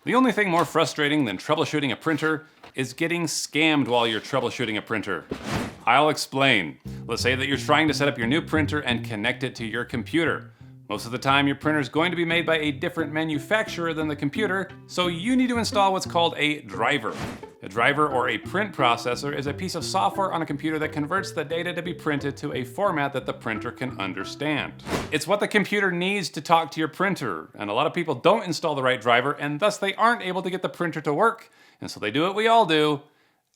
The only thing more frustrating than troubleshooting a printer is getting scammed while you're troubleshooting a printer. I'll explain. Let's say that you're trying to set up your new printer and connect it to your computer. Most of the time, your printer is going to be made by a different manufacturer than the computer, so you need to install what's called a driver. A driver, or a print processor, is a piece of software on a computer that converts the data to be printed to a format that the printer can understand. It's what the computer needs to talk to your printer, and a lot of people don't install the right driver, and thus they aren't able to get the printer to work, and so they do what we all do: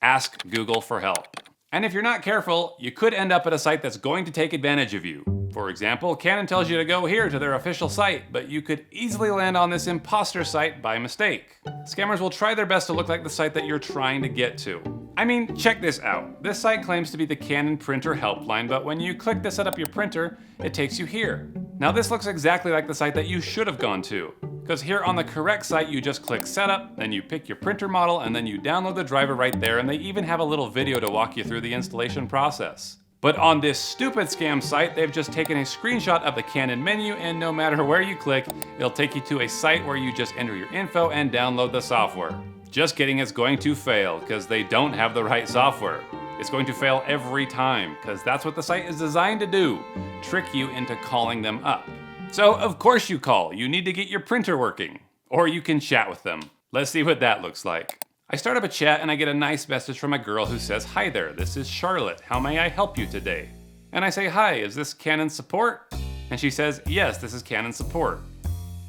ask Google for help. And if you're not careful, you could end up at a site that's going to take advantage of you. For example, Canon tells you to go here to their official site, but you could easily land on this imposter site by mistake. Scammers will try their best to look like the site that you're trying to get to. I mean, check this out. This site claims to be the Canon printer helpline, but when you click to set up your printer, it takes you here. Now this looks exactly like the site that you should have gone to, because here on the correct site you just click setup, then you pick your printer model, and then you download the driver right there, and they even have a little video to walk you through the installation process. But on this stupid scam site, they've just taken a screenshot of the Canon menu, and no matter where you click, it'll take you to a site where you just enter your info and download the software. Just kidding, it's going to fail, because they don't have the right software. It's going to fail every time, because that's what the site is designed to do: trick you into calling them up. So of course you call. You need to get your printer working. Or you can chat with them. Let's see what that looks like. I start up a chat and I get a nice message from a girl who says, "Hi there, this is Charlotte. How may I help you today?" And I say, "Hi, is this Canon support?" And she says, "Yes, this is Canon support."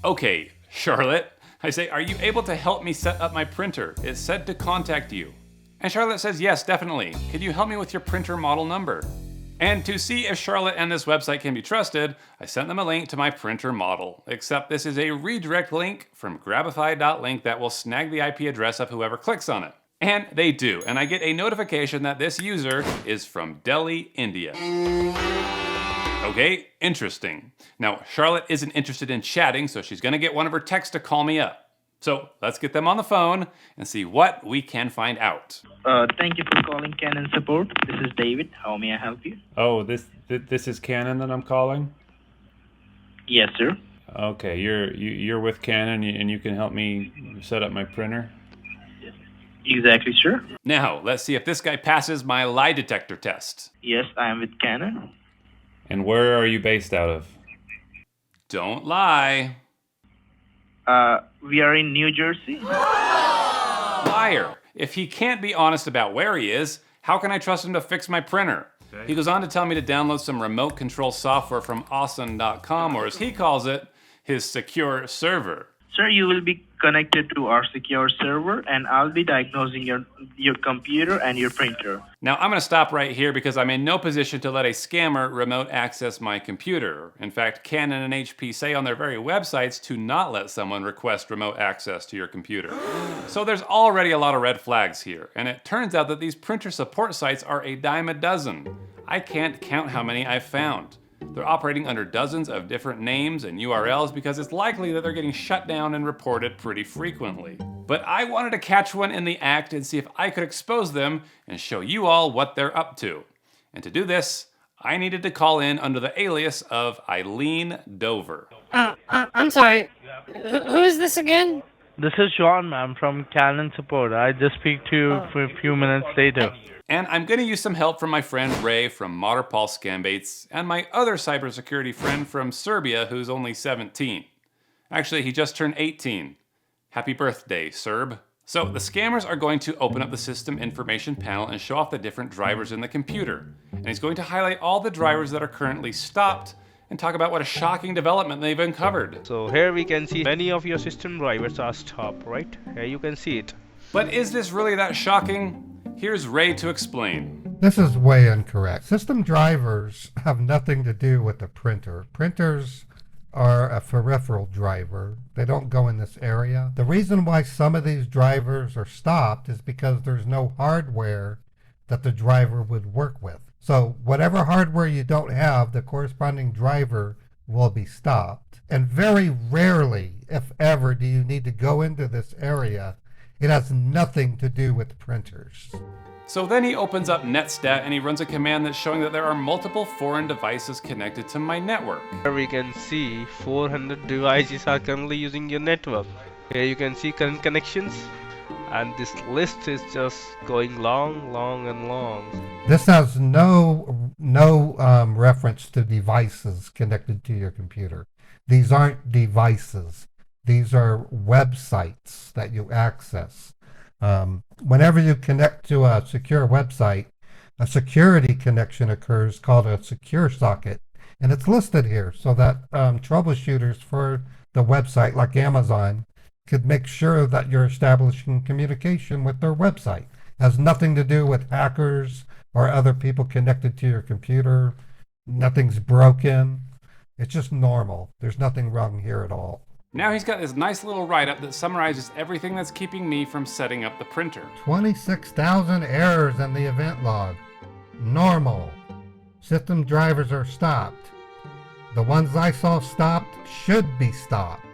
"Okay, Charlotte." I say, "Are you able to help me set up my printer? It said to contact you." And Charlotte says, "Yes, definitely. Could you help me with your printer model number?" And to see if Charlotte and this website can be trusted, I sent them a link to my printer model. Except this is a redirect link from grabify.link that will snag the IP address of whoever clicks on it. And they do, and I get a notification that this user is from Delhi, India. Okay, interesting. Now, Charlotte isn't interested in chatting, so she's gonna get one of her techs to call me up. So let's get them on the phone and see what we can find out. Thank you for calling Canon support. This is David. How may I help you? Oh, this is Canon that I'm calling? Yes, sir. Okay, you're with Canon and you can help me set up my printer? Exactly, sir. Now, let's see if this guy passes my lie detector test. Yes, I am with Canon. And where are you based out of? Don't lie. We are in New Jersey. Liar. If he can't be honest about where he is, how can I trust him to fix my printer? Okay. He goes on to tell me to download some remote control software from awesome.com, or as he calls it, his secure server. Sir, you will be connected to our secure server, and I'll be diagnosing your computer and your printer. Now, I'm going to stop right here because I'm in no position to let a scammer remote access my computer. In fact, Canon and HP say on their very websites to not let someone request remote access to your computer. So there's already a lot of red flags here, and it turns out that these printer support sites are a dime a dozen. I can't count how many I've found. They're operating under dozens of different names and URLs because it's likely that they're getting shut down and reported pretty frequently. But I wanted to catch one in the act and see if I could expose them and show you all what they're up to. And to do this, I needed to call in under the alias of Eileen Dover. I'm sorry. Who is this again? This is Sean, ma'am, from Canon support. I just speak to you for a few minutes later. And I'm going to use some help from my friend Ray from Modderpal Scambaits and my other cybersecurity friend from Serbia who's only 17. Actually, he just turned 18. Happy birthday, Serb. So the scammers are going to open up the system information panel and show off the different drivers in the computer. And he's going to highlight all the drivers that are currently stopped and talk about what a shocking development they've uncovered. So here we can see many of your system drivers are stopped, right? Here you can see it. But is this really that shocking? Here's Ray to explain. This is way incorrect. System drivers have nothing to do with the printer. Printers are a peripheral driver. They don't go in this area. The reason why some of these drivers are stopped is because there's no hardware that the driver would work with. So whatever hardware you don't have, the corresponding driver will be stopped. And very rarely, if ever, do you need to go into this area. It has nothing to do with printers. So then he opens up Netstat and he runs a command that's showing that there are multiple foreign devices connected to my network. Here we can see 400 devices are currently using your network. Here you can see current connections, and this list is just going long, long, and long. This has no reference to devices connected to your computer. These aren't devices. These are websites that you access. Whenever you connect to a secure website, a security connection occurs called a secure socket, and it's listed here so that troubleshooters for the website, like Amazon, could make sure that you're establishing communication with their website. It has nothing to do with hackers or other people connected to your computer. Nothing's broken. It's just normal. There's nothing wrong here at all. Now he's got this nice little write-up that summarizes everything that's keeping me from setting up the printer. 26,000 errors in the event log. Normal. System drivers are stopped. The ones I saw stopped should be stopped.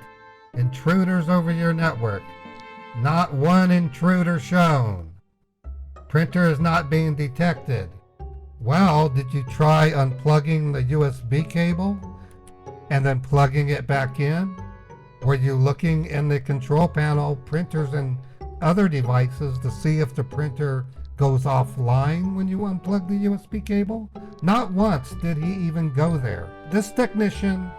Intruders over your network. Not one intruder shown. Printer is not being detected. Well, did you try unplugging the USB cable and then plugging it back in? Were you looking in the control panel, printers and other devices to see if the printer goes offline when you unplug the USB cable? Not once did he even go there. This technician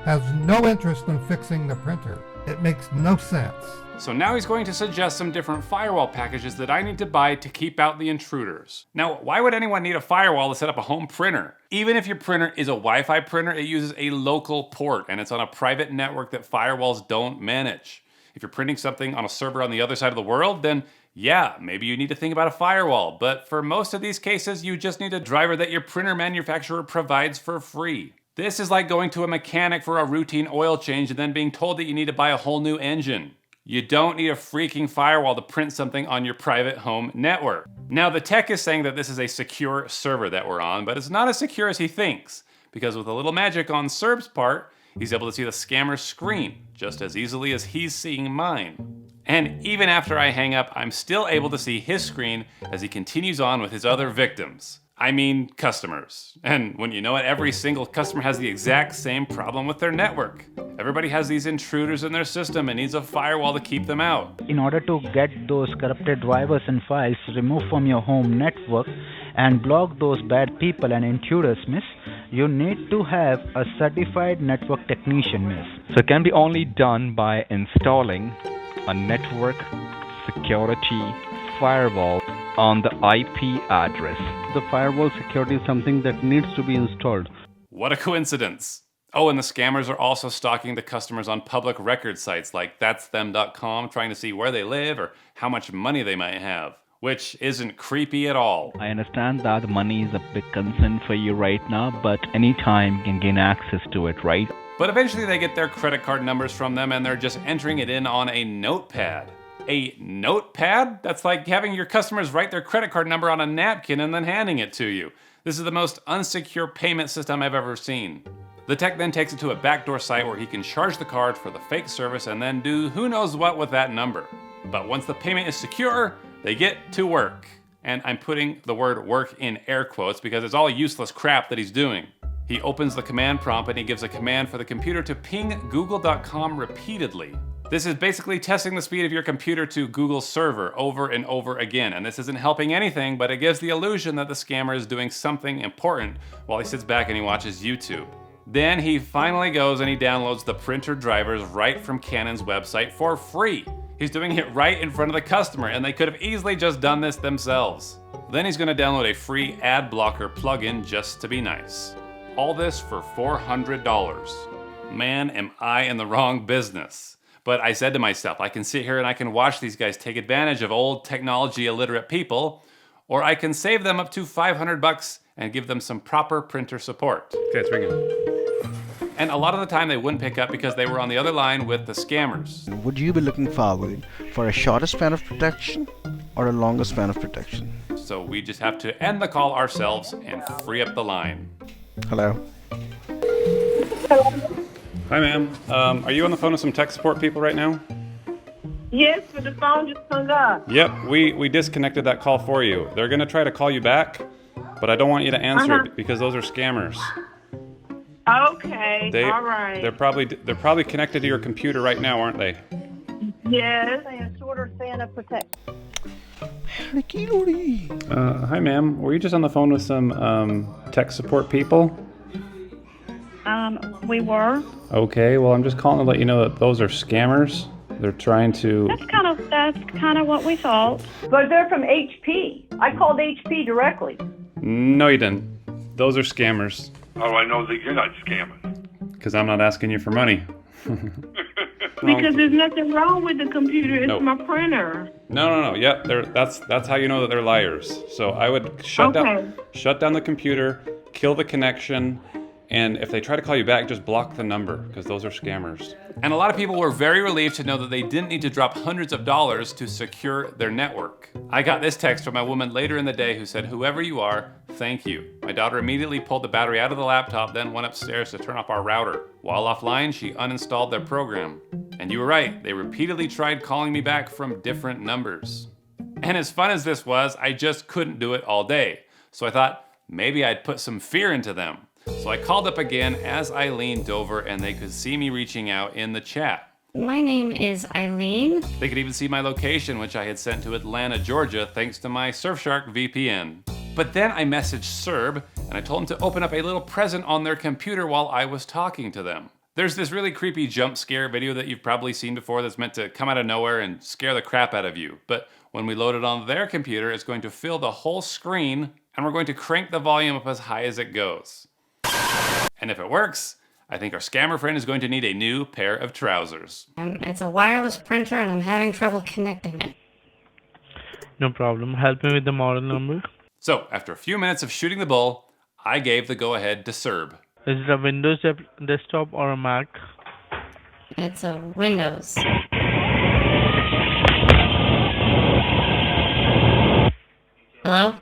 has no interest in fixing the printer. It makes no sense. So now he's going to suggest some different firewall packages that I need to buy to keep out the intruders. Now, why would anyone need a firewall to set up a home printer? Even if your printer is a Wi-Fi printer, it uses a local port and it's on a private network that firewalls don't manage. If you're printing something on a server on the other side of the world, then yeah, maybe you need to think about a firewall. But for most of these cases, you just need a driver that your printer manufacturer provides for free. This is like going to a mechanic for a routine oil change and then being told that you need to buy a whole new engine. You don't need a freaking firewall to print something on your private home network. Now, the tech is saying that this is a secure server that we're on, but it's not as secure as he thinks, because with a little magic on Serb's part, he's able to see the scammer's screen just as easily as he's seeing mine. And even after I hang up, I'm still able to see his screen as he continues on with his other victims. I mean, customers. And when you know it, every single customer has the exact same problem with their network. Everybody has these intruders in their system and needs a firewall to keep them out. In order to get those corrupted drivers and files removed from your home network and block those bad people and intruders, miss, you need to have a certified network technician, miss. So it can be only done by installing a network security firewall on the IP address. The firewall security is something that needs to be installed. What a coincidence. Oh, and the scammers are also stalking the customers on public record sites like thatsthem.com, trying to see where they live or how much money they might have, which isn't creepy at all. I understand that money is a big concern for you right now, but anytime you can gain access to it, right? But eventually they get their credit card numbers from them and they're just entering it in on a notepad. A notepad? That's like having your customers write their credit card number on a napkin and then handing it to you. This is the most unsecure payment system I've ever seen. The tech then takes it to a backdoor site where he can charge the card for the fake service and then do who knows what with that number. But once the payment is secure, they get to work. And I'm putting the word work in air quotes because it's all useless crap that he's doing. He opens the command prompt and he gives a command for the computer to ping google.com repeatedly. This is basically testing the speed of your computer to Google's server over and over again, and this isn't helping anything, but it gives the illusion that the scammer is doing something important while he sits back and he watches YouTube. Then he finally goes and he downloads the printer drivers right from Canon's website for free. He's doing it right in front of the customer, and they could have easily just done this themselves. Then he's going to download a free ad blocker plugin just to be nice. All this for $400. Man, am I in the wrong business. But I said to myself, I can sit here and I can watch these guys take advantage of old technology illiterate people, or I can save them up to $500 and give them some proper printer support. Okay, it's ringing. And a lot of the time they wouldn't pick up because they were on the other line with the scammers. Would you be looking forward for a shorter span of protection or a longer span of protection? So we just have to end the call ourselves and free up the line. Hello? Hi, ma'am. Are you on the phone with some tech support people right now? Yes, but the phone just hung up. Yep, we disconnected that call for you. They're going to try to call you back, but I don't want you to answer it because those are scammers. Okay, all right. They're probably connected to your computer right now, aren't they? Yes. A shorter span of protection. Hi, ma'am. Were you just on the phone with some tech support people? We were. Okay, well, I'm just calling to let you know that those are scammers. They're trying to... That's kind of what we thought. But they're from HP. I called HP directly. No, you didn't. Those are scammers. How do I know that you're not scamming? Because I'm not asking you for money. Because there's nothing wrong with the computer. It's Nope. my printer. No. Yep, that's how you know that they're liars. So I would shut down the computer, kill the connection, and if they try to call you back, just block the number, because those are scammers. And a lot of people were very relieved to know that they didn't need to drop hundreds of dollars to secure their network. I got this text from a woman later in the day who said, "Whoever you are, thank you. My daughter immediately pulled the battery out of the laptop, then went upstairs to turn off our router. While offline, she uninstalled their program." And you were right, they repeatedly tried calling me back from different numbers. And as fun as this was, I just couldn't do it all day. So I thought, maybe I'd put some fear into them. So I called up again as I leaned over and they could see me reaching out in the chat. My name is Eileen. They could even see my location, which I had sent to Atlanta, Georgia, thanks to my Surfshark VPN. But then I messaged Serb and I told him to open up a little present on their computer while I was talking to them. There's this really creepy jump scare video that you've probably seen before that's meant to come out of nowhere and scare the crap out of you. But when we load it on their computer, it's going to fill the whole screen and we're going to crank the volume up as high as it goes. And if it works, I think our scammer friend is going to need a new pair of trousers. It's a wireless printer and I'm having trouble connecting it. No problem. Help me with the model number. So, after a few minutes of shooting the bull, I gave the go-ahead to Serb. Is it a Windows desktop or a Mac? It's a Windows. Hello?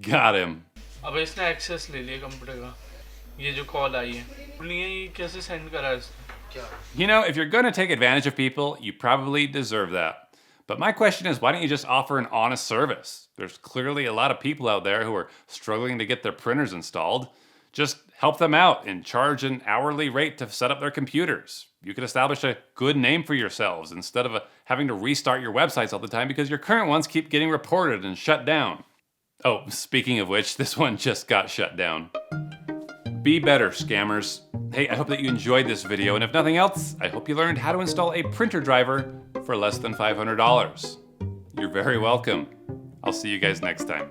Got him. अब इसने access ले लिया computer का ये जो call आई है नहीं है ये कैसे सेंड करा है क्या You know, if you're going to take advantage of people, you probably deserve that. But my question is, why don't you just offer an honest service? There's clearly a lot of people out there who are struggling to get their printers installed. Just help them out and charge an hourly rate to set up their computers. You could establish a good name for yourselves instead of having to restart your websites all the time because your current ones keep getting reported and shut down. Oh, speaking of which, this one just got shut down. Be better, scammers. Hey, I hope that you enjoyed this video, and if nothing else, I hope you learned how to install a printer driver for less than $500. You're very welcome. I'll see you guys next time.